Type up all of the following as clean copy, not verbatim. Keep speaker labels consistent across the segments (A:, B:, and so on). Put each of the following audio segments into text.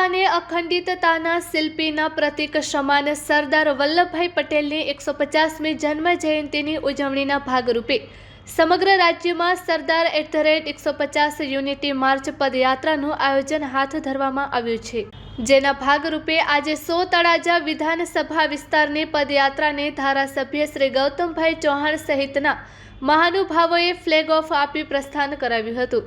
A: અને અખંડિતતાના શિલ્પીના પ્રતીક સમાન સરદાર વલ્લભભાઈ પટેલની 150મી જન્મ જયંતિની ઉજવણીના ભાગરૂપે સમગ્ર રાજ્યમાં સરદાર @150 યુનિટી માર્ચ પદયાત્રાનું આયોજન હાથ ધરવામાં આવ્યું છે, જેના ભાગરૂપે આજે 100 તળાજા વિધાનસભા વિસ્તારની પદયાત્રાને ધારાસભ્ય શ્રી ગૌતમભાઈ ચૌહાણ સહિતના મહાનુભાવોએ ફ્લેગ ઓફ આપી પ્રસ્થાન કરાવ્યું હતું।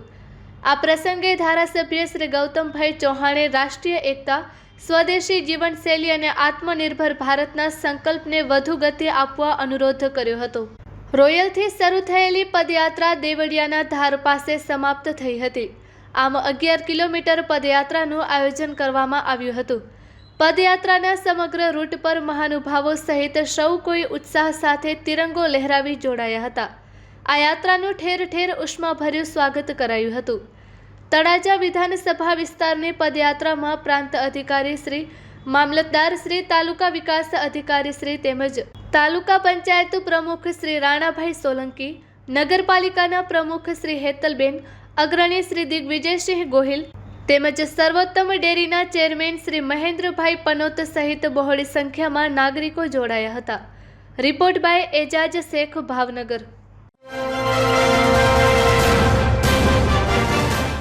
A: આ પ્રસંગે ધારાસભ્ય શ્રી ગૌતમભાઈ ચૌહાણે રાષ્ટ્રીય એકતા, સ્વદેશી જીવનશૈલી અને આત્મનિર્ભર ભારતના સંકલ્પને વધુ ગતિ આપવા અનુરોધ કર્યો હતો। રોયલથી શરૂ થયેલી પદયાત્રા દેવળિયાના ધાર પાસે સમાપ્ત થઈ હતી। આમ 11 કિલોમીટર પદયાત્રાનું આયોજન કરવામાં આવ્યું હતું। પદયાત્રાના સમગ્ર રૂટ પર મહાનુભાવો સહિત સૌ કોઈ ઉત્સાહ સાથે તિરંગો લહેરાવી જોડાયા હતા। આ યાત્રાનું ઠેર ઠેર ઉષ્માભર્યું સ્વાગત કરાયું હતું। તળાજા વિધાનસભા વિસ્તારની પદયાત્રામાં પ્રાંત અધિકારી શ્રી, મામલતદાર શ્રી, તાલુકા વિકાસ અધિકારી શ્રી તેમજ તાલુકા પંચાયત પ્રમુખ શ્રી રાણાભાઈ સોલંકી, નગરપાલિકાના પ્રમુખ શ્રી હેતલબેન, અગ્રણી શ્રી દિગ્વિજયસિંહ ગોહિલ તેમજ સર્વોત્તમ ડેરીના ચેરમેન શ્રી મહેન્દ્રભાઈ પનોત સહિત બહોળી સંખ્યામાં નાગરિકો જોડાયા હતા। Report by Ejaz Shaikh, Bhavnagar.